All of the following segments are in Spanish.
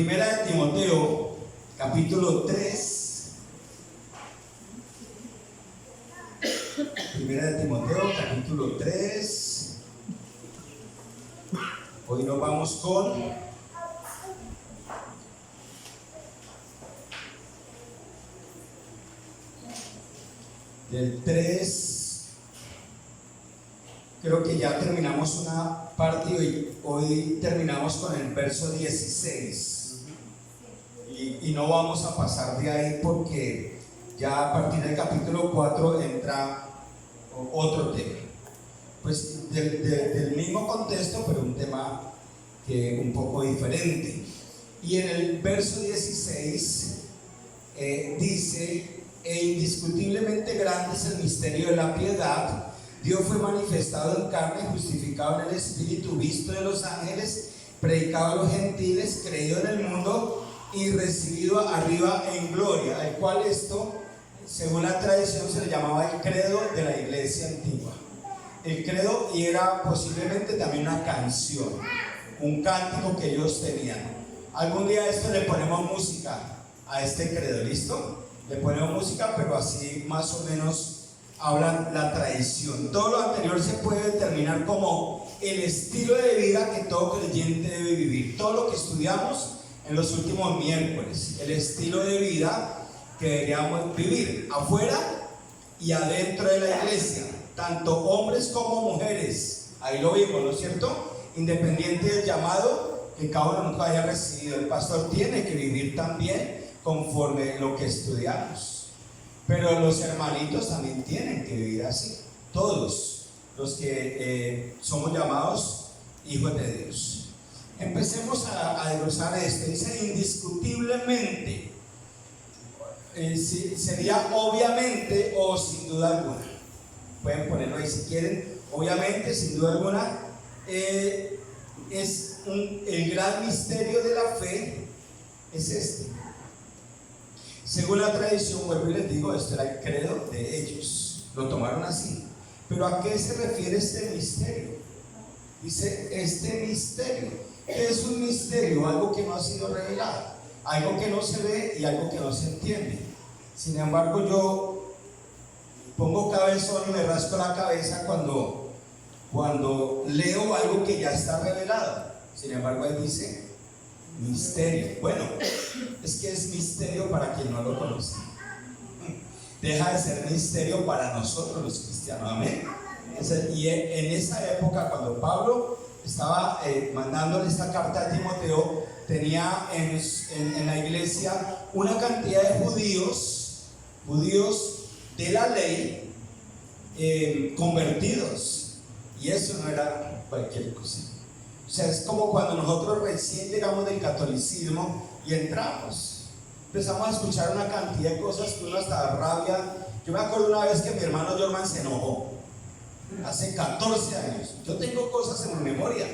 Primera de Timoteo, capítulo 3. Primera de Timoteo, capítulo 3. Hoy nos vamos con del 3. Creo que ya terminamos una parte y hoy terminamos con el verso 16. Y no vamos a pasar de ahí porque ya a partir del capítulo 4 entra otro tema. Pues del mismo contexto, pero un tema que un poco diferente. Y en el verso 16 dice: e indiscutiblemente grande es el misterio de la piedad. Dios fue manifestado en carne, justificado en el Espíritu, visto de los ángeles, predicado a los gentiles, creído en el mundo y recibido arriba en gloria. Al cual esto, según la tradición, se le llamaba el credo de la iglesia antigua. El credo, y era posiblemente también una canción, un cántico que ellos tenían. Algún día a esto le ponemos música a este credo, ¿listo? Le ponemos música, pero así más o menos hablan la tradición. Todo lo anterior se puede determinar como el estilo de vida que todo creyente debe vivir. Todo lo que estudiamos en los últimos miércoles, el estilo de vida que deberíamos vivir afuera y adentro de la iglesia, tanto hombres como mujeres. Ahí lo vimos, ¿no es cierto? Independiente del llamado que cada uno haya recibido, el pastor tiene que vivir también conforme lo que estudiamos. Pero los hermanitos también tienen que vivir así, todos los que somos llamados hijos de Dios. Empecemos a desglosar esto. Dice indiscutiblemente, sería obviamente o sin duda alguna. Pueden ponerlo ahí si quieren. Obviamente, sin duda alguna, es el gran misterio de la fe es este. Según la tradición, vuelvo y les digo, esto era el credo de ellos, lo tomaron así. Pero ¿a qué se refiere este misterio? Dice, este misterio. ¿Qué es un misterio? Algo que no ha sido revelado, algo que no se ve y algo que no se entiende. Sin embargo, yo pongo cabezón y me rasco la cabeza cuando leo algo que ya está revelado. Sin embargo, ahí dice misterio. Bueno, es que es misterio para quien no lo conoce. Deja de ser misterio para nosotros los cristianos. Amén. Y en esa época, cuando Pablo estaba mandándole esta carta a Timoteo, tenía en la iglesia una cantidad de judíos de la ley convertidos, y eso no era cualquier cosa. O sea, es como cuando nosotros recién llegamos del catolicismo y empezamos a escuchar una cantidad de cosas que uno hasta rabia. Yo me acuerdo una vez que mi hermano Jorman se enojó, hace 14 años. Yo tengo cosas en mi memoria.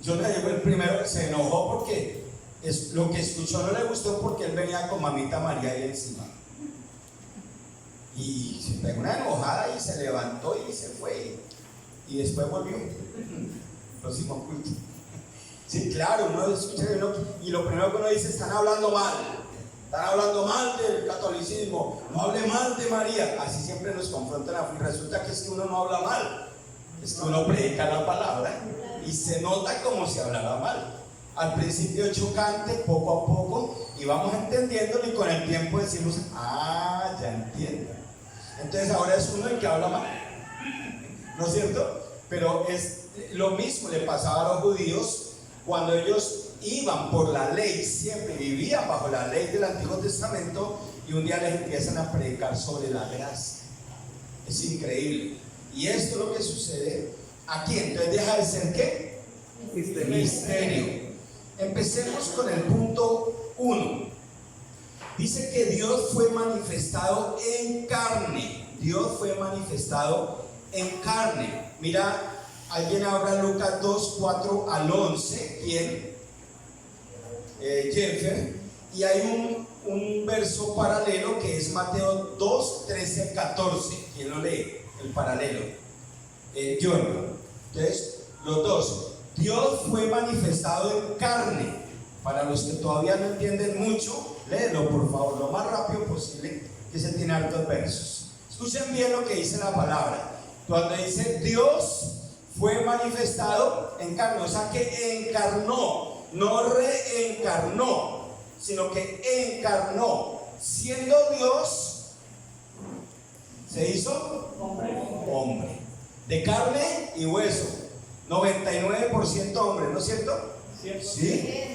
Yo le digo el primero que se enojó porque lo que escuchó no le gustó, porque él venía con mamita María ahí encima. Y se pegó una enojada y se levantó y se fue. Y después volvió. Próximo culto. Sí, claro, uno escucha y lo primero que uno dice: están hablando mal del catolicismo, no hable mal de María. Así siempre nos confrontan, y resulta que es que uno no habla mal, es que uno predica la palabra y se nota como si hablara mal. Al principio chocante, poco a poco, y vamos entendiéndolo, y con el tiempo decimos: ah, ya entiendo. Entonces ahora es uno el que habla mal, ¿no es cierto? Pero es lo mismo le pasaba a los judíos cuando ellos iban por la ley, siempre vivían bajo la ley del Antiguo Testamento, y un día les empiezan a predicar sobre la gracia. Es increíble. Y esto es lo que sucede aquí. Entonces deja de ser ¿qué? Misterio. Empecemos con el punto 1. Dice que Dios fue manifestado en carne. Dios fue manifestado en carne. Mira, alguien habla Lucas 2, 4 al 11. ¿Quién? Jeffer. Y hay un verso paralelo que es Mateo 2, 13 al 14. ¿Quién lo lee? El paralelo. Yo. Entonces, los dos. Dios fue manifestado en carne. Para los que todavía no entienden mucho, léelo por favor, lo más rápido posible, que se tiene hartos versos. Escuchen bien lo que dice la palabra. Cuando dice Dios fue manifestado en carne, o sea que encarnó, no reencarnó, sino que encarnó. Siendo Dios, se hizo hombre, de carne y hueso. 99% hombre, ¿no es cierto? ¿Sí?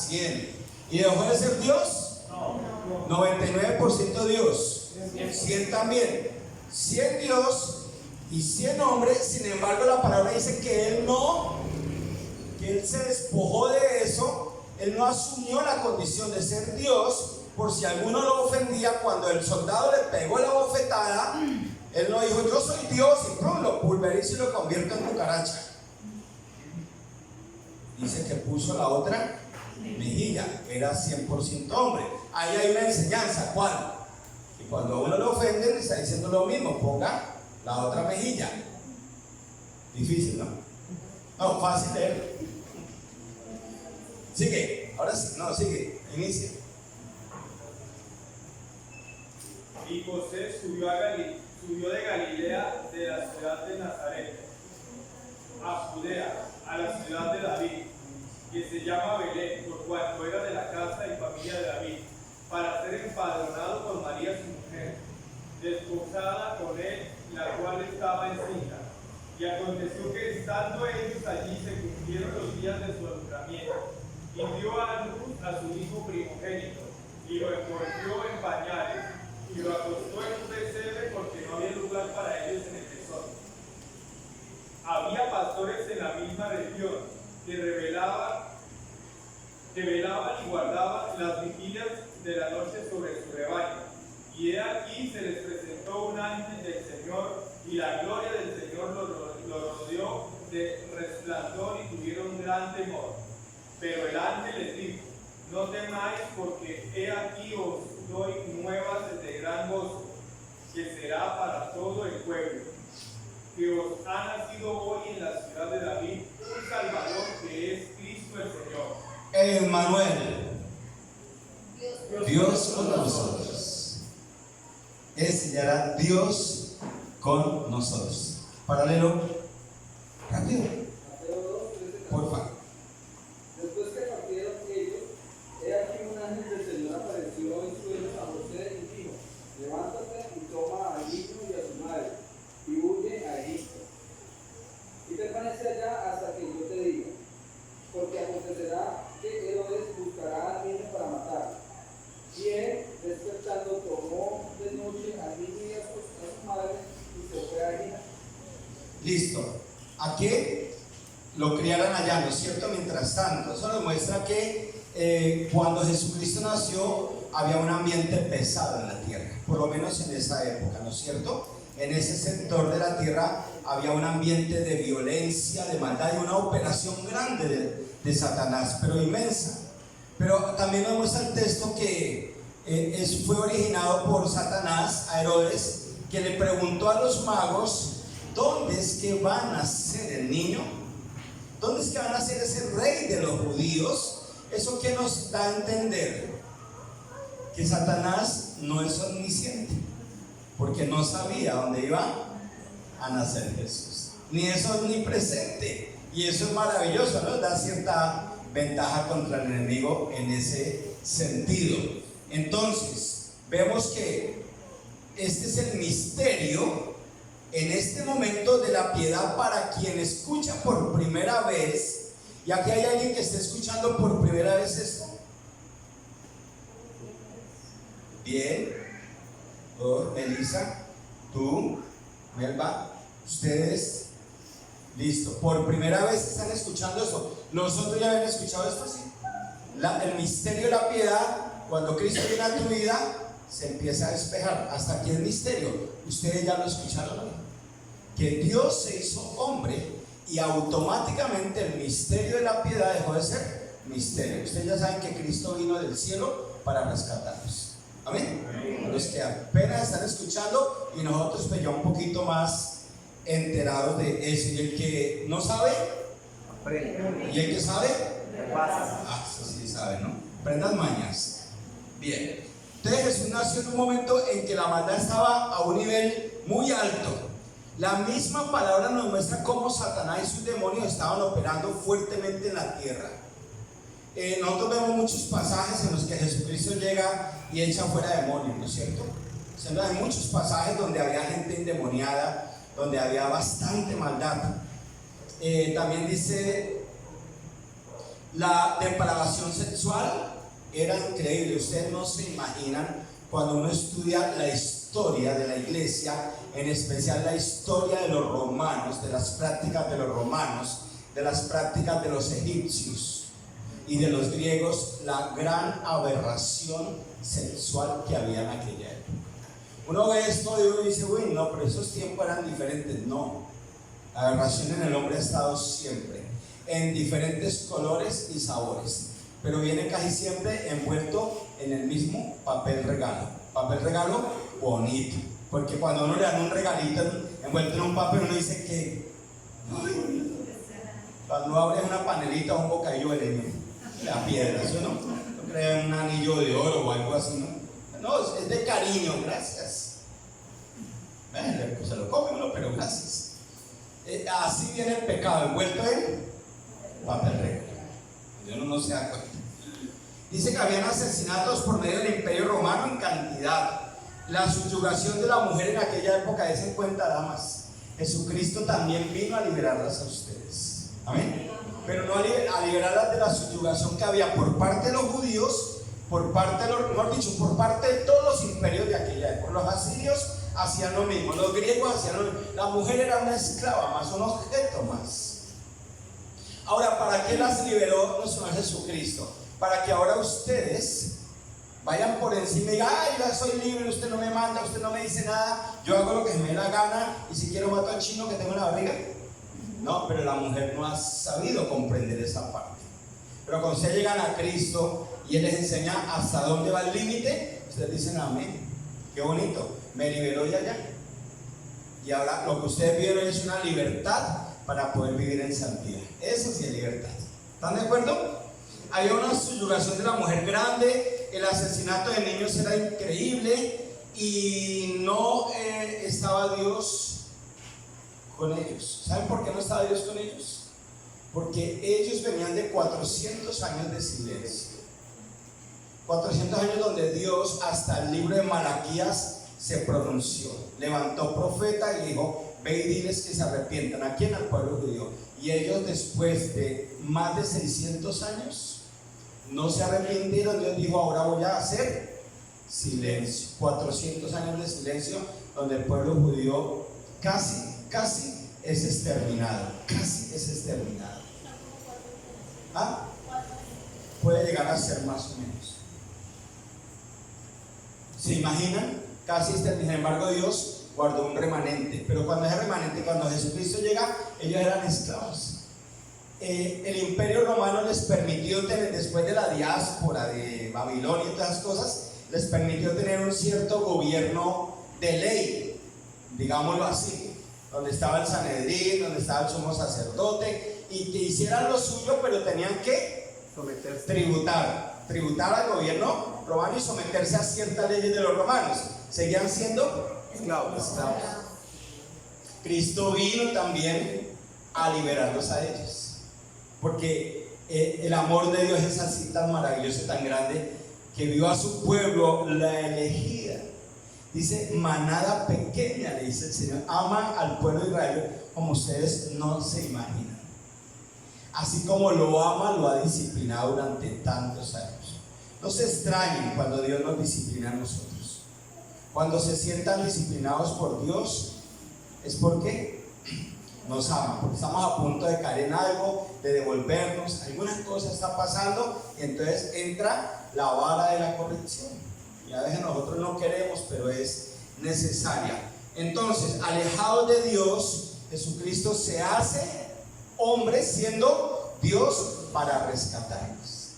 100. ¿Y dejó de ser Dios? No. 99% Dios. 100 también. 100 Dios y 100 hombres. Sin embargo, la palabra dice que Él se despojó de eso. Él no asumió la condición de ser Dios, por si alguno lo ofendía. Cuando el soldado le pegó la bofetada, Él no dijo yo soy Dios y pum, lo pulverizo y lo convierto en cucaracha. Dice que puso la otra mejilla, era 100% hombre. Ahí hay una enseñanza, ¿cuál? Y cuando a uno lo ofenden, está diciendo lo mismo, ponga la otra mejilla. Difícil, ¿no? No, fácil leerlo. Sigue, ahora sí, no, sigue, inicia. Y José subió de Galilea, de la ciudad de Nazaret, a Judea, a la ciudad de David, que se llama Belén, por cuanto era de la casa y familia de David, para ser empadronado con María su mujer, desposada con él, la cual estaba encinta. Y aconteció que estando ellos allí se cumplieron los días de su alumbramiento, y dio a luz a su hijo primogénito, y lo envolvió en pañales, y lo acostó en un pesebre porque no había lugar para ellos en el mesón. Había pastores en la misma región que velaban y guardaban las vigilias de la noche sobre su rebaño. Y he aquí se les presentó un ángel del Señor, y la gloria del Señor lo rodeó de resplandor, y tuvieron gran temor. Pero el ángel les dijo: no temáis, porque he aquí os doy nuevas de gran gozo, que será para todo el pueblo, que os ha nacido hoy en la ciudad de David un Salvador, que es Cristo el Señor. Emmanuel, Dios con nosotros. Ese ya era Dios con nosotros. Paralelo, rápido, por favor. Después que partieron ellos, he aquí un ángel del Señor apareció en sueños a José y dijo: levántate y toma al niño y a su madre, y huye a Egipto, y permanece allá hasta que yo te diga, porque acontecerá que Herodes buscará al niño para matarlo. Y él, despertando, tomó de noche al niño y a su madre, y se fue a Egipto. Listo. ¿A qué? Lo criaron allá, ¿no es cierto? Mientras tanto, eso nos muestra que cuando Jesucristo nació había un ambiente pesado en la tierra, por lo menos en esa época, ¿no es cierto? En ese sector de la tierra había un ambiente de violencia, de maldad y una operación grande de Satanás, pero inmensa. Pero también nos muestra el texto que fue originado por Satanás a Herodes, que le preguntó a los magos: ¿dónde es que va a nacer el niño? ¿Dónde es que van a ser ese rey de los judíos? ¿Eso qué nos da a entender? Que Satanás no es omnisciente, porque no sabía dónde iba a nacer Jesús. Ni es omnipresente. Y eso es maravilloso, ¿no? Da cierta ventaja contra el enemigo en ese sentido. Entonces, vemos que este es el misterio en este momento de la piedad para quien escucha por primera vez. Y aquí hay alguien que está escuchando por primera vez esto. Bien. Melissa, tú, Melba, ustedes. Listo. Por primera vez están escuchando eso. ¿Los otros ya habían escuchado esto? Sí. El misterio de la piedad, cuando Cristo viene a tu vida, se empieza a despejar. Hasta aquí el misterio. Ustedes ya lo escucharon, ¿no? Que Dios se hizo hombre y automáticamente el misterio de la piedad dejó de ser misterio. Ustedes ya saben que Cristo vino del cielo para rescatarnos. Amén. Los que apenas están escuchando y nosotros pues ya un poquito más enterados de eso. Y el que no sabe, y el que sabe, eso sí sabe. saben, ¿no? Prendas mañas. Bien. Entonces Jesús nació en un momento en que la maldad estaba a un nivel muy alto. La misma palabra nos muestra cómo Satanás y sus demonios estaban operando fuertemente en la tierra. Nosotros vemos muchos pasajes en los que Jesucristo llega y echa fuera demonios, ¿no es cierto? O sea, hay muchos pasajes donde había gente endemoniada, donde había bastante maldad. También dice, la depravación sexual era increíble. Ustedes no se imaginan cuando uno estudia la historia de la iglesia, en especial la historia de los romanos, de las prácticas de los romanos, de las prácticas de los egipcios y de los griegos, la gran aberración sexual que había en aquella época. Uno ve esto y uno dice, uy, no, pero esos tiempos eran diferentes. No, la aberración en el hombre ha estado siempre, en diferentes colores y sabores, pero viene casi siempre envuelto en el mismo papel regalo bonito, porque cuando uno le dan un regalito envuelto en un papel, uno dice que, ay, cuando abres una panelita o un bocadillo de leña, la piedra, ¿sí o no? No creen un anillo de oro o algo así, ¿no? No, es de cariño, gracias. Pues se lo come uno, pero gracias. Así viene el pecado, envuelto en papel regalo. Y uno no se da cuenta. Dice que habían asesinatos por medio del Imperio Romano en cantidad. La subyugación de la mujer en aquella época, des en cuenta, damas, Jesucristo también vino a liberarlas a ustedes. Amén. Pero no a liberarlas de la subyugación que había por parte de los judíos, por parte de los, mejor dicho, por parte de todos los imperios de aquella época. Los asirios hacían lo mismo, los griegos hacían lo mismo. La mujer era una esclava más, un objeto más. Ahora, ¿para qué las liberó nuestro Señor Jesucristo? Para que ahora ustedes vayan por encima y digan, ay, ya soy libre, usted no me manda, usted no me dice nada, yo hago lo que me dé la gana, y si quiero mato al chino que tengo en la barriga. No, pero la mujer no ha sabido comprender esa parte. Pero cuando ustedes llegan a Cristo y Él les enseña hasta dónde va el límite, ustedes dicen amén. Qué bonito, me liberó ya. Y ahora lo que ustedes vieron es una libertad para poder vivir en santidad. Eso sí es libertad. ¿Están de acuerdo? Había una subyugación de la mujer grande, el asesinato de niños era increíble y no estaba Dios con ellos. ¿Saben por qué no estaba Dios con ellos? Porque ellos venían de 400 años de silencio. 400 años donde Dios, hasta el libro de Malaquías, se pronunció. Levantó profeta y dijo, ve y diles que se arrepientan. ¿A quién? Al pueblo judío. Y ellos, después de más de 600 años, no se arrepintieron. Dios dijo, ahora voy a hacer silencio. 400 años de silencio donde el pueblo judío casi es exterminado. Casi es exterminado. ¿Ah? Puede llegar a ser más o menos. ¿Se imaginan? Casi exterminado. Sin embargo, Dios guardó un remanente. Pero cuando ese remanente, cuando Jesucristo llega, ellos eran esclavos. El Imperio Romano les permitió tener, después de la diáspora de Babilonia y todas esas cosas, les permitió tener un cierto gobierno de ley, digámoslo así, donde estaba el Sanedrín, donde estaba el sumo sacerdote, y que hicieran lo suyo, pero tenían que tributar al gobierno romano y someterse a ciertas leyes de los romanos. Seguían siendo esclavos. Cristo vino también a liberarlos a ellos. Porque el amor de Dios es así tan maravilloso, tan grande, que vio a su pueblo, la elegida. Dice, manada pequeña, le dice el Señor, ama al pueblo de Israel como ustedes no se imaginan. Así como lo ama, lo ha disciplinado durante tantos años. No se extrañen cuando Dios nos disciplina a nosotros. Cuando se sientan disciplinados por Dios, es porque nos ama, porque estamos a punto de caer en algo, de devolvernos, alguna cosa está pasando y entonces entra la vara de la corrección. Y a veces nosotros no queremos, pero es necesaria. Entonces, alejados de Dios, Jesucristo se hace hombre siendo Dios para rescatarnos.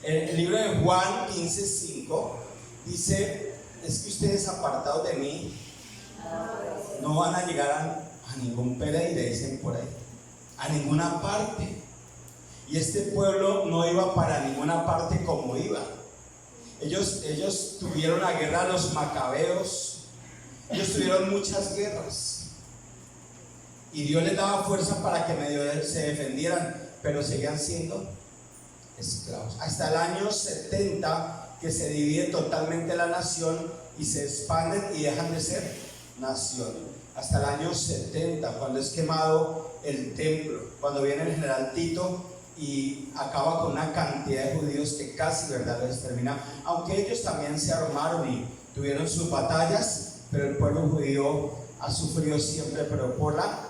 El libro de Juan 15:5 dice, es que ustedes apartados de mí no van a llegar a ningún Pereira, dicen por ahí, a ninguna parte. y este pueblo no iba para ninguna parte como iba. Ellos tuvieron la guerra de los macabeos, ellos tuvieron muchas guerras, y Dios les daba fuerza para que medio se defendieran, pero seguían siendo esclavos. Hasta el año 70, que se divide totalmente la nación y se expanden y dejan de ser nación. Hasta el año 70, cuando es quemado el templo, cuando viene el general Tito y acaba con una cantidad de judíos que casi, ¿verdad?, los extermina, aunque ellos también se armaron y tuvieron sus batallas, pero el pueblo judío ha sufrido siempre, pero por la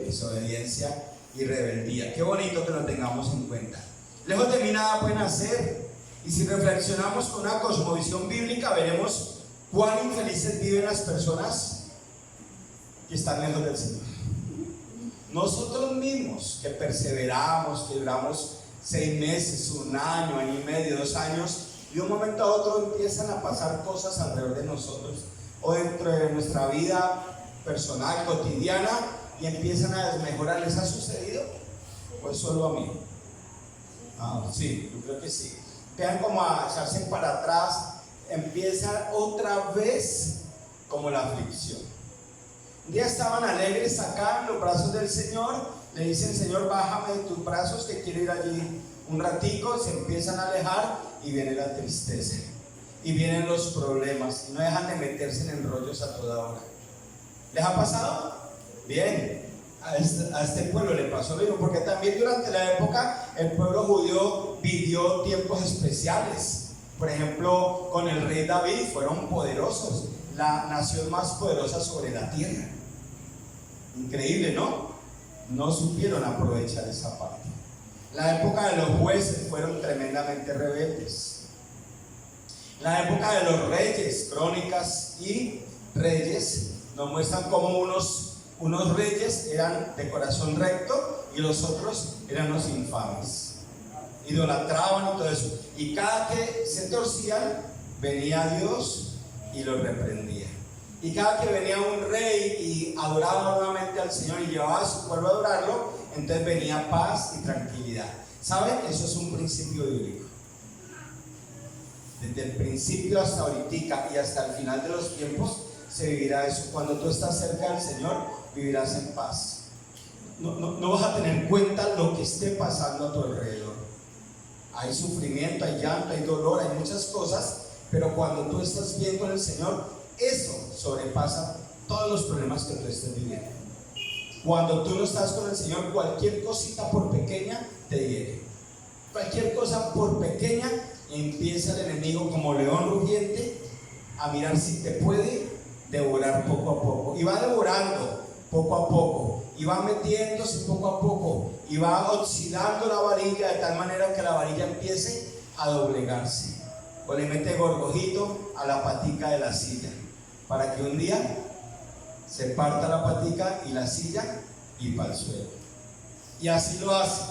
desobediencia y rebeldía. Qué bonito que lo tengamos en cuenta. Lejos de mí nada pueden hacer, y si reflexionamos con una cosmovisión bíblica, veremos cuán infelices viven las personas que están lejos del Señor. Nosotros mismos que perseveramos, que duramos 6 meses, 1 año, año y medio, 2 años, y de un momento a otro empiezan a pasar cosas alrededor de nosotros o dentro de nuestra vida personal, cotidiana, y empiezan a desmejorar. ¿Les ha sucedido? ¿O solo a mí? Sí, yo creo que sí. Vean como a echarse para atrás, empieza otra vez como la aflicción. Un día estaban alegres acá en los brazos del Señor, le dicen: Señor, bájame de tus brazos que quiero ir allí un ratico. Se empiezan a alejar y viene la tristeza y vienen los problemas, y no dejan de meterse en enrollos a toda hora. ¿Les ha pasado? Bien, a este pueblo le pasó lo mismo, porque también durante la época el pueblo judío vivió tiempos especiales. Por ejemplo, con el rey David fueron poderosos, la nación más poderosa sobre la tierra. Increíble, ¿no? No supieron aprovechar esa parte. La época de los jueces fueron tremendamente rebeldes. La época de los reyes, Crónicas y Reyes, nos muestran cómo unos reyes eran de corazón recto y los otros eran los infames. Idolatraban y todo eso. Y cada que se torcían, venía Dios y los reprendía. Y cada que venía un rey y adoraba nuevamente al Señor y llevaba a su pueblo a adorarlo, entonces venía paz y tranquilidad. ¿Saben? Eso es un principio bíblico. Desde el principio hasta ahorita y hasta el final de los tiempos se vivirá eso. Cuando tú estás cerca del Señor, vivirás en paz. No vas a tener en cuenta lo que esté pasando a tu alrededor. Hay sufrimiento, hay llanto, hay dolor, hay muchas cosas, pero cuando tú estás bien con el Señor, eso sobrepasa todos los problemas que tú estés viviendo. Cuando tú no estás con el Señor, cualquier cosita por pequeña te hiere. Cualquier cosa por pequeña, empieza el enemigo como león rugiente a mirar si te puede devorar poco a poco. Y va devorando poco a poco, y va metiéndose poco a poco, y va oxidando la varilla de tal manera que la varilla empiece a doblegarse. O le mete gorgojito a la patica de la silla, para que un día se parta la patica y la silla y para el suelo. Y así lo hace,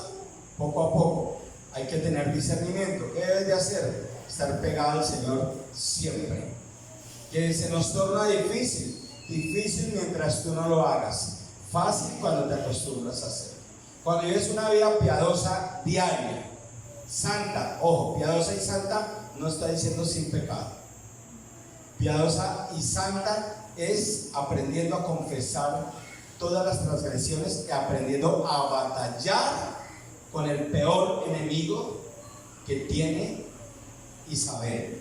poco a poco. Hay que tener discernimiento. ¿Qué debes de hacer? Estar pegado al Señor siempre. Que se nos torna difícil mientras tú no lo hagas, fácil cuando te acostumbras a hacerlo. Cuando vives una vida piadosa diaria, santa, ojo, piadosa y santa no está diciendo sin pecado. Piadosa y santa es aprendiendo a confesar todas las transgresiones y aprendiendo a batallar con el peor enemigo que tiene Isabel.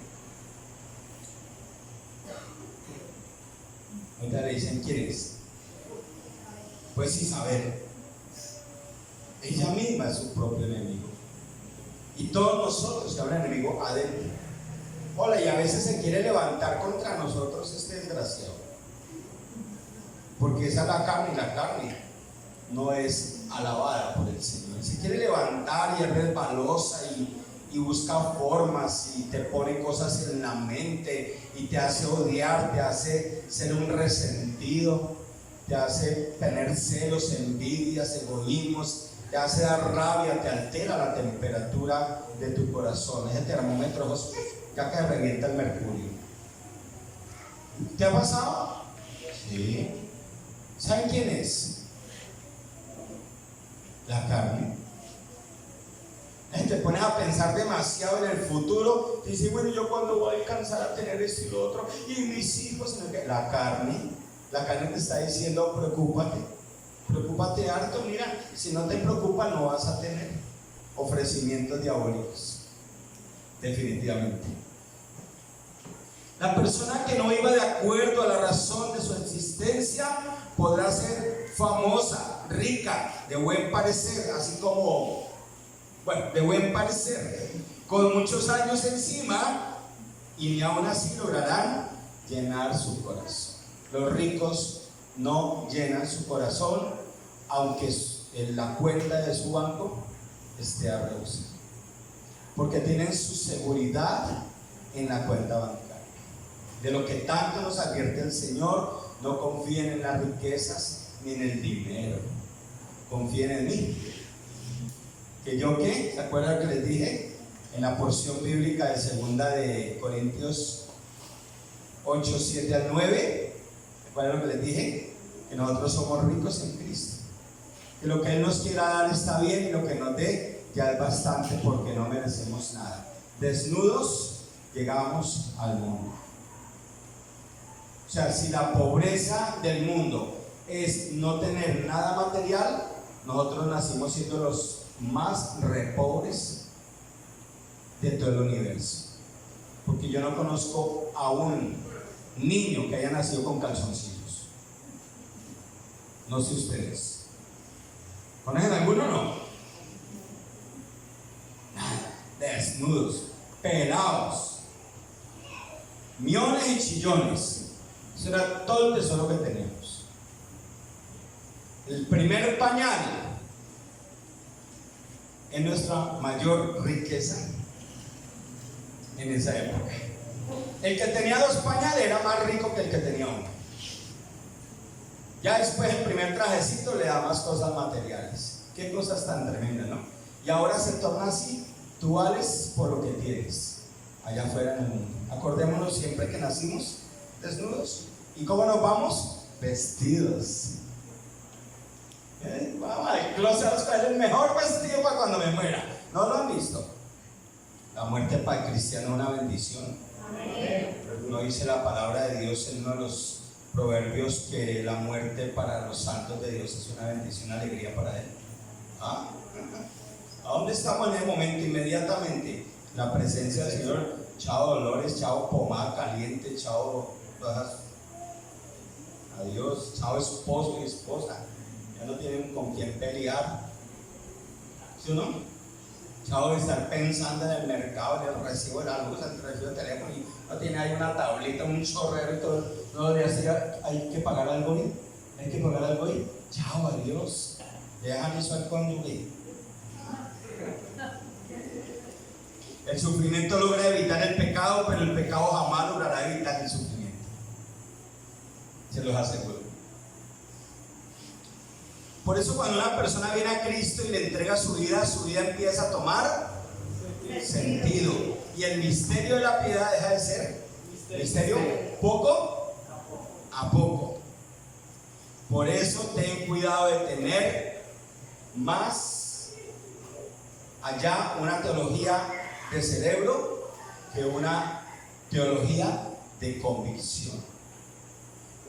Ahorita le dicen: ¿quién es? Pues Isabel. Ella misma es su propio enemigo. Y todos nosotros que hablan enemigo adentro. Hola, y a veces se quiere levantar contra nosotros este desgraciado. Porque esa es la carne, y la carne no es alabada por el Señor. Se quiere levantar y es resbalosa y busca formas y te pone cosas en la mente y te hace odiar, te hace ser un resentido, te hace tener celos, envidias, egoísmos, te hace dar rabia, te altera la temperatura de tu corazón. Ese termómetro ya que revienta el mercurio. ¿Te ha pasado? Sí. ¿Saben quién es? La carne. Te pones a pensar demasiado en el futuro. Te dices, bueno, ¿yo cuándo voy a alcanzar a tener esto y lo otro? Y mis hijos. La carne te está diciendo, preocúpate harto. Mira, si no te preocupa, no vas a tener ofrecimientos diabólicos. Definitivamente. La persona que no viva de acuerdo a la razón de su existencia podrá ser famosa, rica, de buen parecer, así como, de buen parecer, con muchos años encima, y ni aún así lograrán llenar su corazón. Los ricos no llenan su corazón, aunque la cuenta de su banco esté a rebosar, porque tienen su seguridad en la cuenta bancaria. De lo que tanto nos advierte el Señor: no confíen en las riquezas ni en el dinero, confíen en mí. ¿Que yo qué? ¿Se acuerdan que les dije en la porción bíblica de 2 de Corintios 8, 7 al 9? ¿Se acuerdan lo que les dije? Que nosotros somos ricos en Cristo, que lo que Él nos quiera dar está bien, y lo que nos dé ya es bastante, porque no merecemos nada. Desnudos llegamos al mundo. O sea, si la pobreza del mundo es no tener nada material, nosotros nacimos siendo los más repobres de todo el universo. Porque yo no conozco a un niño que haya nacido con calzoncillos. No sé ustedes. ¿Conocen alguno o no? Nada. Desnudos, pelados, miones y chillones. Eso era todo el tesoro que teníamos. El primer pañal es nuestra mayor riqueza en esa época. El que tenía 2 pañales era más rico que el que tenía 1. Ya después el primer trajecito le da más cosas materiales. Qué cosas tan tremendas, ¿no? Y ahora se torna así: tú vales por lo que tienes allá afuera en el mundo. Acordémonos siempre que nacimos desnudos. ¿Y cómo nos vamos? Vestidos. Vamos al closet a buscar el mejor vestido para cuando me muera. ¿No lo han visto? La muerte para el cristiano es una bendición. No dice la palabra de Dios en uno de los proverbios que la muerte para los santos de Dios es una bendición, una alegría para Él. ¿Ah? ¿A dónde estamos en ese momento? Inmediatamente la presencia del Señor. Chao dolores, chao pomada caliente, chao adiós, chao esposo y esposa, ya no tienen con quién pelear, ¿sí o no? Chao de estar pensando en el mercado, en el recibo de la luz, en el recibo de teléfono, y no tiene ahí una tablita, un chorrero y todo. No debería ser, hay que pagar algo ahí, chao, adiós, dejan eso al cónyuge. El sufrimiento logra evitar el pecado, pero el pecado jamás logrará evitar el sufrimiento. Se los aseguro. Por eso cuando una persona viene a Cristo y le entrega su vida empieza a tomar sentido. Y el misterio de la piedad deja de ser misterio poco a poco. Por eso ten cuidado de tener más allá una teología de cerebro que una teología de convicción.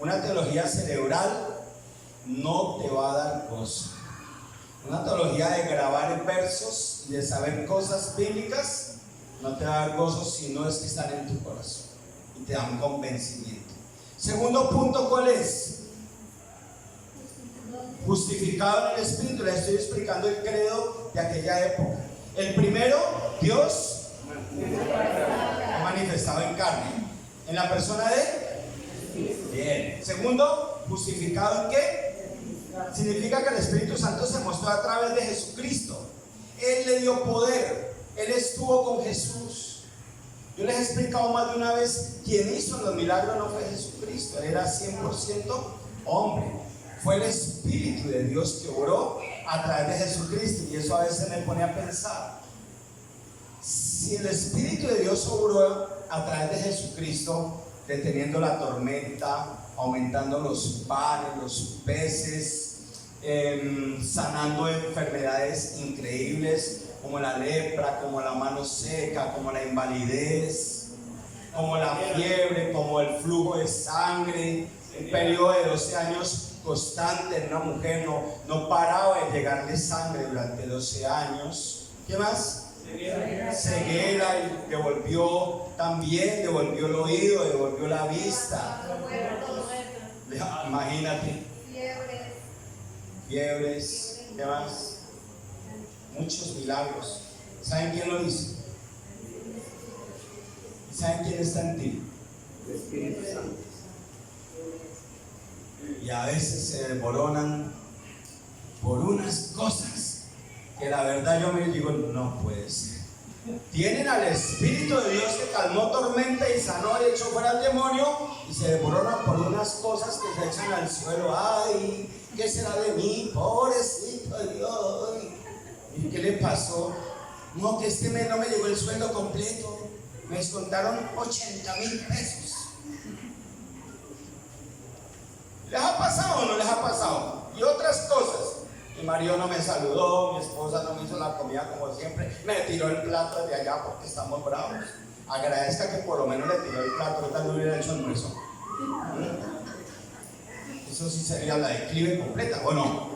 Una teología cerebral no te va a dar gozo. Una teología de grabar versos y de saber cosas bíblicas no te va a dar gozo si no es que están en tu corazón y te dan convencimiento. Segundo punto, ¿cuál es? Justificado en el Espíritu. Les estoy explicando el credo de aquella época. El primero, Dios manifestado en carne, en la persona de... Bien. Segundo, justificado en qué? Significa que el Espíritu Santo se mostró a través de Jesucristo. Él le dio poder. Él estuvo con Jesús. Yo les he explicado más de una vez, quien hizo los milagros no fue Jesucristo. Él era 100% hombre. Fue el Espíritu de Dios que obró a través de Jesucristo. Y eso a veces me pone a pensar, si el Espíritu de Dios obró a través de Jesucristo, deteniendo la tormenta, aumentando los panes, los peces, sanando enfermedades increíbles, como la lepra, como la mano seca, como la invalidez, como la fiebre, como el flujo de sangre. Un periodo de 12 años constante en una mujer, no paraba de llegarle sangre durante 12 años. ¿Qué más? Ceguera, y devolvió el oído, devolvió la vista. Imagínate. Fiebres, ¿qué más? Muchos milagros. ¿Saben quién lo hizo? ¿Saben quién está en ti? El Espíritu Santo. Y a veces se desmoronan por unas cosas que la verdad yo me digo, no puede ser. Tienen al Espíritu de Dios que calmó tormenta y sanó y echó fuera al demonio, y se desmoronan por unas cosas que se echan al suelo. Ay, ¿qué será de mí? Pobrecito Dios. ¿Y qué le pasó? No, que este mes no me llegó el sueldo completo, me descontaron 80,000 pesos. ¿Les ha pasado o no les ha pasado? Y otras cosas. Mi marido no me saludó, mi esposa no me hizo la comida como siempre, me tiró el plato de allá porque estamos bravos. Agradezca que por lo menos le tiró el plato, ahorita no hubiera hecho almuerzo. Eso sí sería la declive completa, ¿o no?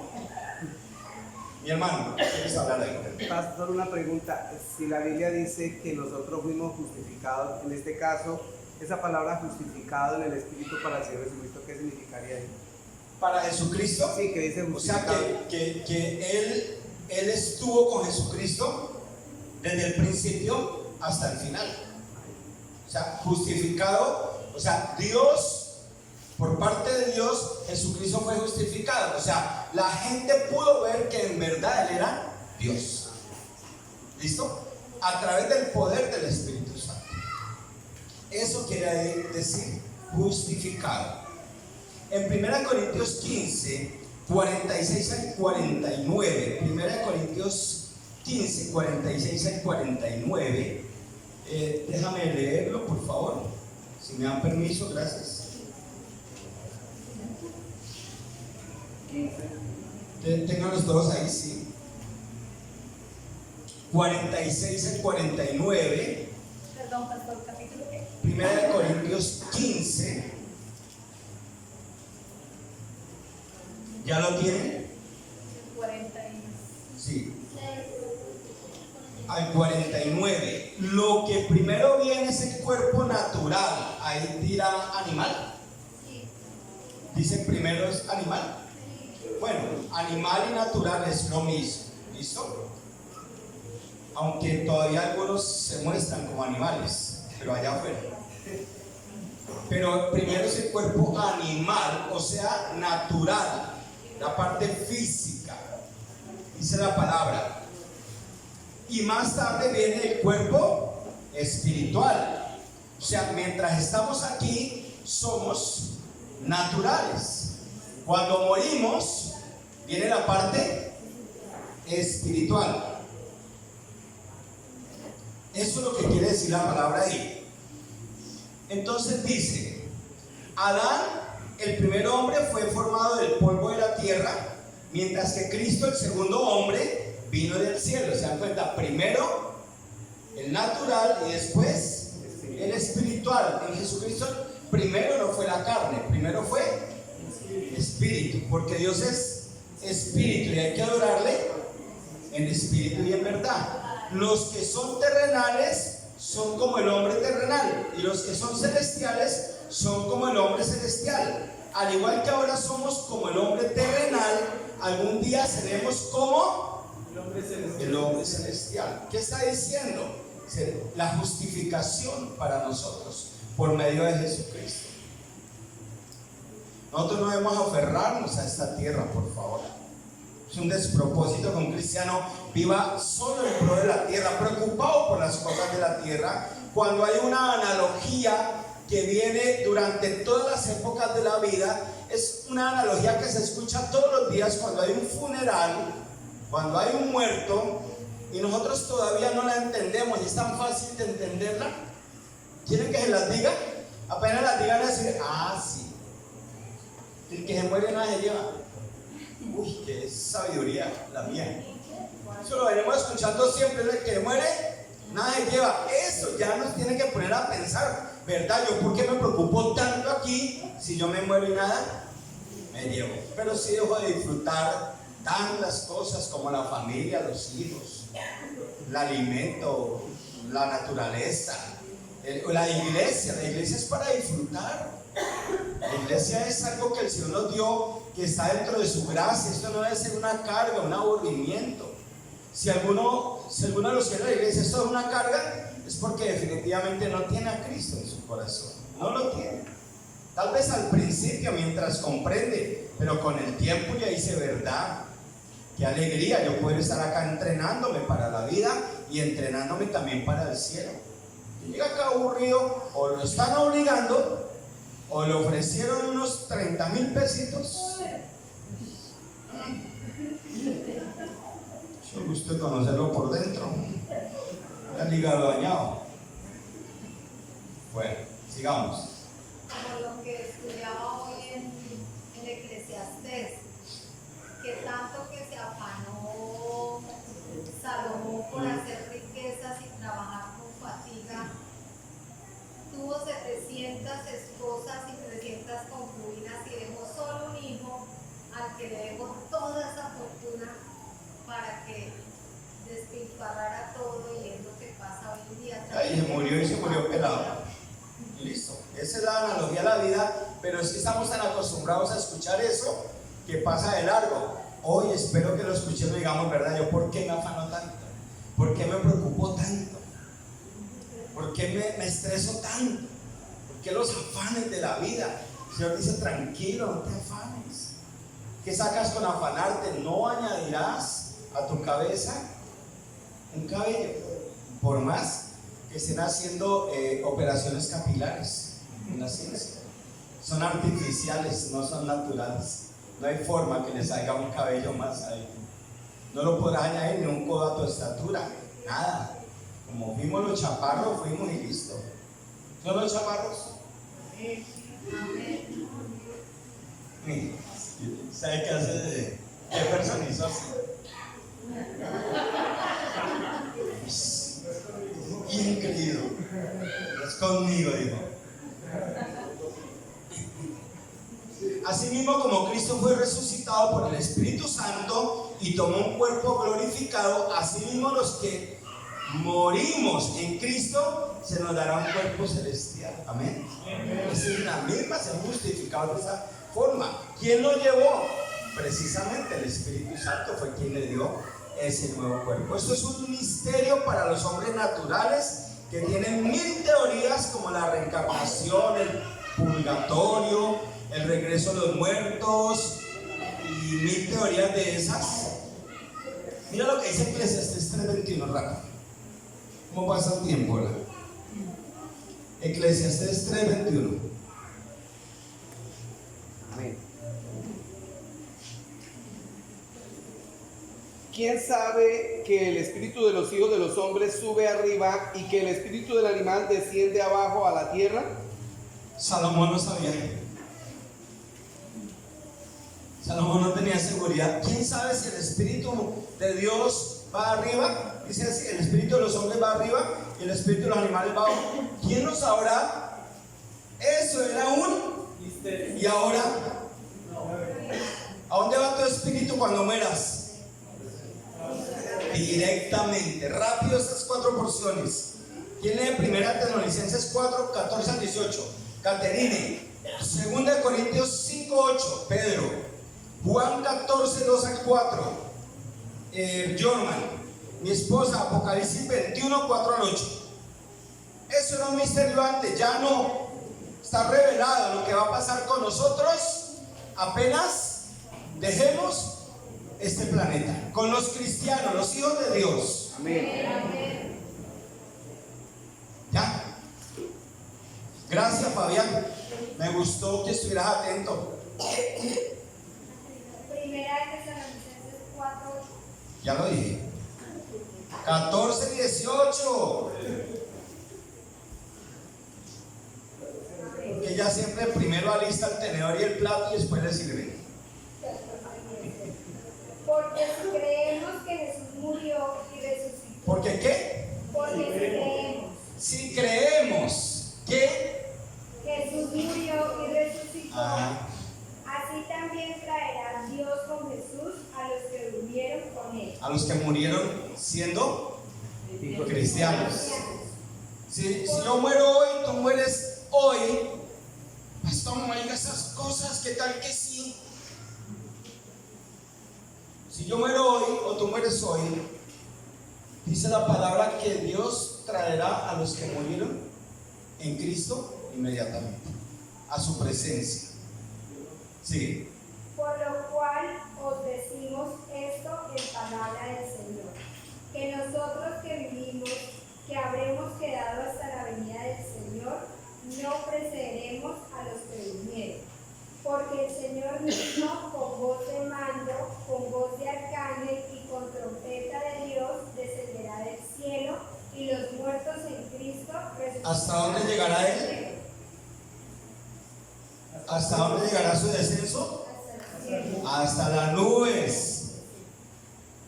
Mi hermano, ¿quieres hablar ahí? Pastor, una pregunta. Si la Biblia dice que nosotros fuimos justificados, en este caso, esa palabra justificado en el Espíritu para el Señor Jesucristo, ¿qué significaría eso? Para Jesucristo, Sí, que dice o sea justificado. que él estuvo con Jesucristo desde el principio hasta el final. O sea, justificado, o sea, Dios, por parte de Dios, Jesucristo fue justificado. O sea, la gente pudo ver que en verdad Él era Dios. ¿Listo? A través del poder del Espíritu Santo. Eso quiere decir justificado. En 1 Corintios 15, 46 al 49, 1 Corintios 15, 46 al 49, déjame leerlo, por favor, si me dan permiso, gracias. 15. Ténganlos todos ahí, sí. 46 al 49, Perdón, pastor, capítulo qué? 1 Corintios 15. ¿Ya lo tienen? 40 Sí. Al 49. Lo que primero viene es el cuerpo natural. Ahí dirá animal. Dice primero es animal. Bueno, animal y natural es lo mismo. ¿Listo? Aunque todavía algunos se muestran como animales, pero allá afuera. Pero primero es el cuerpo animal, o sea, natural. La parte física, dice la palabra. Y más tarde viene el cuerpo espiritual. O sea, mientras estamos aquí, somos naturales. Cuando morimos, viene la parte espiritual. Eso es lo que quiere decir la palabra ahí. Entonces dice, Adán, el primer hombre, fue formado del polvo de la tierra, mientras que Cristo, el segundo hombre, vino del cielo. ¿Se dan cuenta? Primero el natural y después el espiritual. En Jesucristo primero no fue la carne, primero fue el espíritu, porque Dios es espíritu y hay que adorarle en espíritu y en verdad. Los que son terrenales son como el hombre terrenal, y los que son celestiales son como el hombre celestial. Al igual que ahora somos como el hombre terrenal, algún día seremos como el hombre celestial. ¿Qué está diciendo? La justificación para nosotros por medio de Jesucristo. Nosotros no debemos aferrarnos a esta tierra, por favor. Es un despropósito que un cristiano viva solo en pro de la tierra, preocupado por las cosas de la tierra, cuando hay una analogía que viene durante todas las épocas de la vida. Es una analogía que se escucha todos los días cuando hay un funeral, cuando hay un muerto, y nosotros todavía no la entendemos, y es tan fácil de entenderla. ¿Quieren que se las diga? Apenas las digan a decir, ah, sí, el que se muere nada se lleva. Uy, qué sabiduría la mía. Eso lo venimos escuchando siempre, el que muere, nada se lleva. Eso ya nos tiene que poner a pensar, ¿verdad? Yo, ¿por qué me preocupo tanto aquí si yo me muero y nada me llevo? Pero sí dejo de disfrutar tantas cosas como la familia, los hijos, el alimento, la naturaleza, la iglesia. La iglesia es para disfrutar. La iglesia es algo que el Señor nos dio, que está dentro de su gracia. Esto no debe ser una carga, un aburrimiento. Si alguno de los que es la iglesia esto es una carga, es porque definitivamente no tiene a Cristo en su corazón. No lo tiene. Tal vez al principio, mientras comprende, pero con el tiempo ya dice, verdad, qué alegría yo poder estar acá entrenándome para la vida y entrenándome también para el cielo. Y llega acá aburrido, o lo están obligando, o le ofrecieron unos 30,000 pesitos. Yo gusto conocerlo por dentro. El hígado dañado. Bueno, sigamos. Como lo que estudiaba hoy en Eclesiastés, que tanto que se afanó Salomón por hacer riquezas y trabajar con fatiga, tuvo 700 esposas y 300 concubinas y dejó solo un hijo al que le dejó toda esa fortuna para que despilfarrara todo, y es lo que pasa hoy en día. Ahí se murió y se murió pelado. Listo. Esa es la analogía a la vida, pero es que estamos tan acostumbrados a escuchar eso que pasa de largo. Hoy espero que lo escuchemos y digamos, ¿verdad? Yo, ¿por qué me afano tanto? ¿Por qué me preocupo tanto? ¿Por qué me estreso tanto? ¿Por qué los afanes de la vida? El Señor dice, tranquilo, no te afanes. ¿Qué sacas con afanarte? No añadirás a tu cabeza un cabello, por más que estén haciendo operaciones capilares en la ciencia. Son artificiales, no son naturales. No hay forma que le salga un cabello más ahí. No lo podrás añadir ni un codo a tu estatura, nada. Como fuimos los chaparros, fuimos y listo. ¿Son los chaparros? ¿Sabe qué hace de qué personizo así? Bien querido, es conmigo, dijo. Asimismo, como Cristo fue resucitado por el Espíritu Santo y tomó un cuerpo glorificado, asimismo los que morimos en Cristo se nos dará un cuerpo celestial. Amén. Es la misma, se han justificado de esa forma. ¿Quién lo llevó? Precisamente el Espíritu Santo fue quien le dio ese nuevo cuerpo. Esto es un misterio para los hombres naturales que tienen 1000 teorías, como la reencarnación, el purgatorio, el regreso de los muertos y 1000 teorías de esas. Mira lo que dice Eclesiastés 3:21, rápido. ¿Cómo pasa el tiempo, verdad? Eclesiastés 3:21. Amén. ¿Quién sabe que el espíritu de los hijos de los hombres sube arriba y que el espíritu del animal desciende abajo a la tierra? Salomón no sabía. Salomón no tenía seguridad. ¿Quién sabe si el espíritu de Dios va arriba? Dice así, el espíritu de los hombres va arriba y el espíritu de los animales va abajo. ¿Quién lo sabrá? Eso era un misterio. Y ahora, ¿a dónde va tu espíritu cuando mueras? Directamente, rápido esas 4 porciones. ¿Quién lee 1 Tesalonicenses 4, 14 al 18? Caterine. 2 Corintios 5, 8. Pedro. Juan 14, 2 al 4. Jorman. Mi esposa. Apocalipsis 21, 4 al 8. Eso era un misterio antes, ya no. Está revelado lo que va a pasar con nosotros apenas dejemos este planeta, con los cristianos, los hijos de Dios. Amén. ¿Ya? Gracias, Fabián. Me gustó que estuvieras atento. Primera de Tesalonicenses 4:8. Ya lo dije. 14, 18. Porque ella siempre primero alista el tenedor y el plato y después le sirve. Porque si creemos que Jesús murió ¿Porque qué? Porque Si creemos que Jesús murió y resucitó, ah, así también traerá Dios con Jesús a los que durmieron con él. a los que murieron siendo cristianos. Si yo muero hoy, tú mueres hoy, pastor, no diga esas cosas, ¿qué tal que sí? Si yo muero hoy o tú mueres hoy, dice la palabra que Dios traerá a los que murieron en Cristo inmediatamente a su presencia. Sí. Por lo cual os decimos esto en palabra del Señor, que nosotros que vivimos, que habremos quedado hasta la venida del Señor, no precederemos a los que durmieron. Porque el Señor mismo, con voz de mando, con voz de arcángel y con trompeta de Dios, descenderá del cielo, y los muertos en Cristo resucitarán. ¿Hasta dónde llegará Él? ¿Hasta dónde llegará su descenso? Hasta las nubes.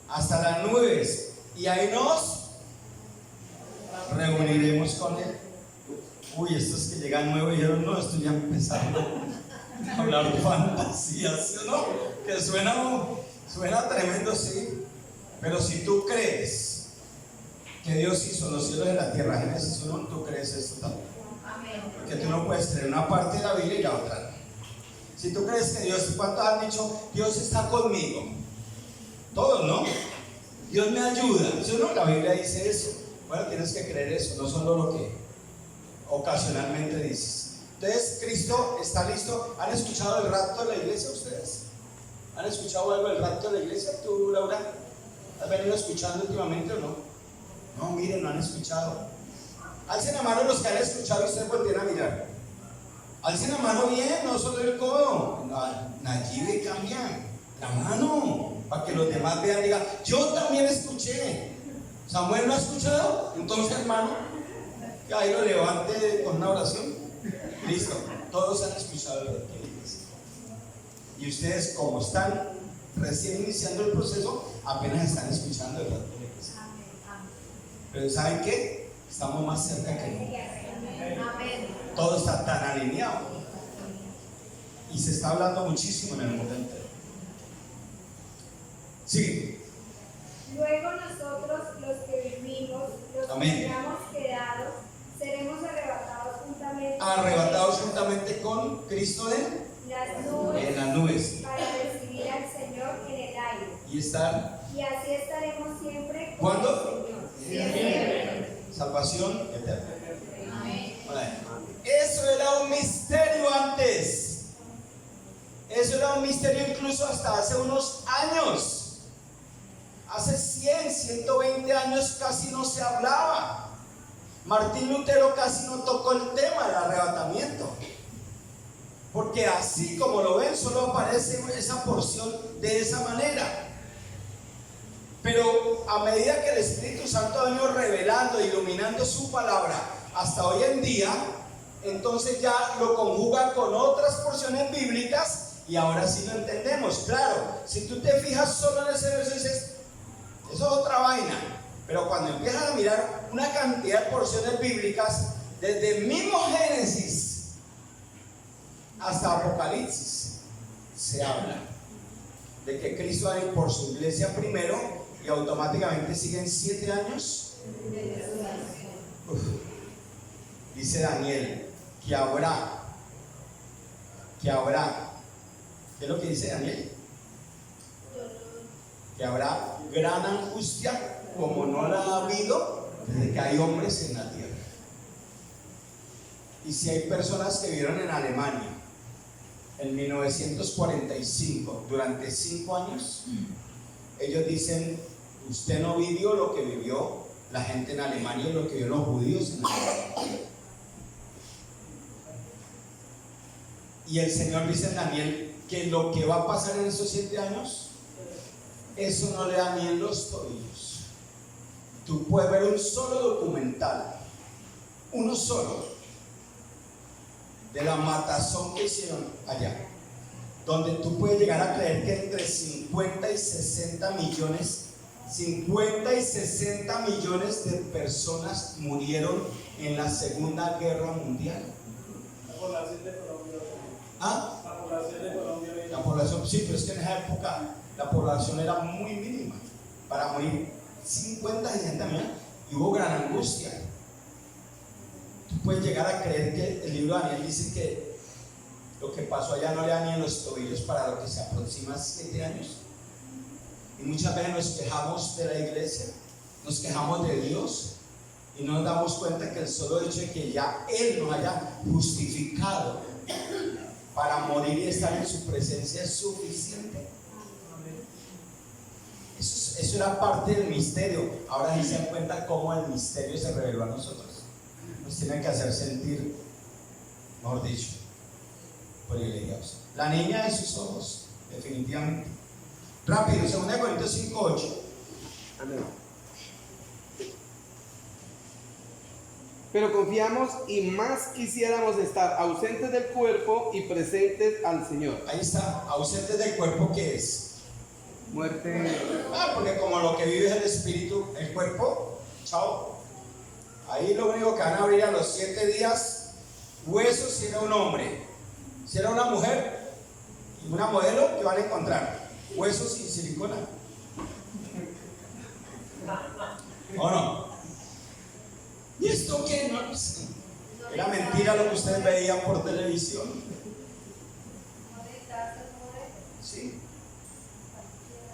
Hasta las nubes. Y ahí nos reuniremos con Él. Uy, estos que llegan nuevos dijeron, no, esto ya empezando a hablar de fantasías, ¿sí o no? Que suena tremendo, sí. Pero si tú crees que Dios hizo los cielos y la tierra, Génesis 1, tú crees esto también. Porque tú no puedes creer una parte de la Biblia y la otra no. Si tú crees que Dios, ¿cuántos han dicho, Dios está conmigo? Todos, ¿no? Dios me ayuda. ¿Sí o no? La Biblia dice eso. Bueno, tienes que creer eso, no solo lo que ocasionalmente dices. Entonces, Cristo está listo. ¿Han escuchado el rapto de la iglesia ustedes? ¿Han escuchado algo del rapto de la iglesia? ¿Tú, Laura? ¿Has venido escuchando últimamente o no? No, miren, no han escuchado. Alcen la mano los que han escuchado y ustedes volvieron a mirar. Alcen la mano bien, no solo el codo. Nayibe, cambia la mano para que los demás vean y digan, yo también escuché. Samuel no ha escuchado, entonces hermano, que ahí lo levante con una oración. Listo, todos han escuchado lo que dice. Y ustedes, como están recién iniciando el proceso, apenas están escuchando el rato de la iglesia. Pero ¿saben qué? Estamos más cerca que nunca. Todo está tan alineado y se está hablando muchísimo en el mundo entero. Sigue. Luego nosotros, los que vivimos, los Amén. que hayamos quedado, seremos arrebatados juntamente con Cristo en las nubes para recibir al Señor en el aire. y estar. Y así estaremos siempre con ¿Cuándo? el Señor. Siempre. Salvación eterna. Amén. Eso era un misterio antes. Eso era un misterio incluso hasta hace unos años. Hace 100, 120 años casi no se hablaba. Martín Lutero casi no tocó el tema del arrebatamiento. Porque así como lo ven, solo aparece esa porción de esa manera. Pero a medida que el Espíritu Santo ha venido revelando, iluminando su palabra hasta hoy en día, entonces ya lo conjuga con otras porciones bíblicas y ahora sí lo entendemos. Claro, si tú te fijas solo en ese verso dices, eso es otra vaina. Pero cuando empiezas a mirar una cantidad de porciones bíblicas, desde el mismo Génesis hasta Apocalipsis, se habla de que Cristo va a ir por su iglesia primero y automáticamente siguen 7 años. Dice Daniel que habrá, ¿qué es lo que dice Daniel? Que habrá gran angustia como no la ha habido desde que hay hombres en la tierra. Y si hay personas que vivieron en Alemania en 1945 durante 5 años, ellos dicen, usted no vivió lo que vivió la gente en Alemania y lo que vivieron los judíos en Alemania. Y el Señor dice en Daniel que lo que va a pasar en esos 7 años, eso no le da ni en los tobillos. Tú puedes ver un solo documental, uno solo, de la matazón que hicieron allá, donde tú puedes llegar a creer que entre 50 y 60 millones 50 y 60 millones de personas murieron en la Segunda Guerra Mundial. La población de Colombia. ¿Ah? La población de Colombia. La población, sí, pero es que en esa época la población era muy mínima. Para morir 50 y 60 millones, y hubo gran angustia. Tú puedes llegar a creer que el libro de Daniel dice que lo que pasó allá no le da ni en los tobillos para lo que se aproxima a 7 años. Y muchas veces nos quejamos de la iglesia, nos quejamos de Dios y no nos damos cuenta que el solo hecho de que ya Él nos haya justificado para morir y estar en su presencia es suficiente. Eso era parte del misterio. Ahora sí se dan cuenta cómo el misterio se reveló a nosotros. Nos tiene que hacer sentir, mejor dicho, privilegiados. La niña de sus ojos, definitivamente. Rápido, 2 Corintios 5:8. Amén. Pero confiamos y más quisiéramos estar ausentes del cuerpo y presentes al Señor. Ahí está, ausentes del cuerpo, ¿qué es? Muerte. Porque como lo que vive es el espíritu, el cuerpo, chao. Ahí lo único que van a abrir a los 7 días, huesos si era un hombre, si era una mujer, y una modelo, que van a encontrar huesos sin silicona. ¿O no? ¿Y esto qué? No, era mentira lo que ustedes veían por televisión. Sí.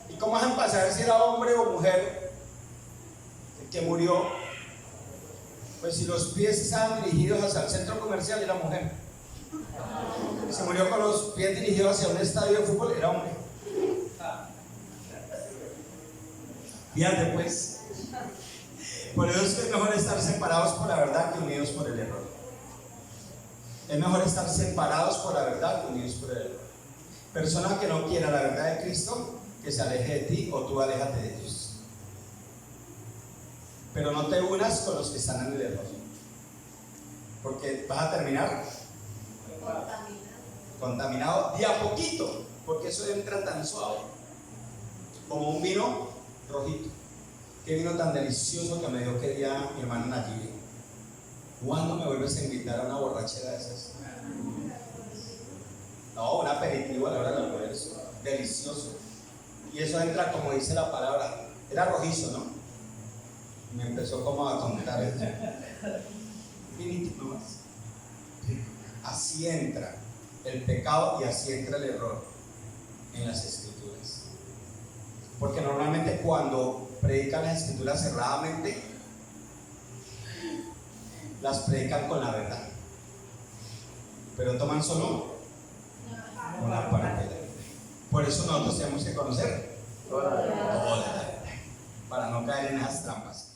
¿Y cómo hacen para saber si era hombre o mujer el que murió? Pues si los pies estaban dirigidos hacia el centro comercial, era mujer. Si murió con los pies dirigidos hacia un estadio de fútbol, era hombre. Fíjate pues. Por eso es que es mejor estar separados por la verdad que unidos por el error. Es mejor estar separados por la verdad que unidos por el error. Persona que no quiera la verdad de Cristo, que se aleje de ti o tú aléjate de ellos. Pero no te unas con los que están en el error, porque vas a terminar contaminado de a poquito, porque eso entra tan suave como un vino rojito. Qué vino tan delicioso que me dio que día mi hermana Nayib. ¿Cuándo me vuelves a invitar a una borrachera de esas? No, un aperitivo a la hora del almuerzo, delicioso. Y eso entra como dice la palabra, era rojizo, ¿no? Y me empezó como a contar esto. Finito nomás. Así entra el pecado y así entra el error en las escrituras. Porque normalmente cuando predican las escrituras cerradamente, las predican con la verdad, pero toman solo una parte de la verdad. Por eso nosotros tenemos que conocer toda la verdad, para no caer en esas trampas.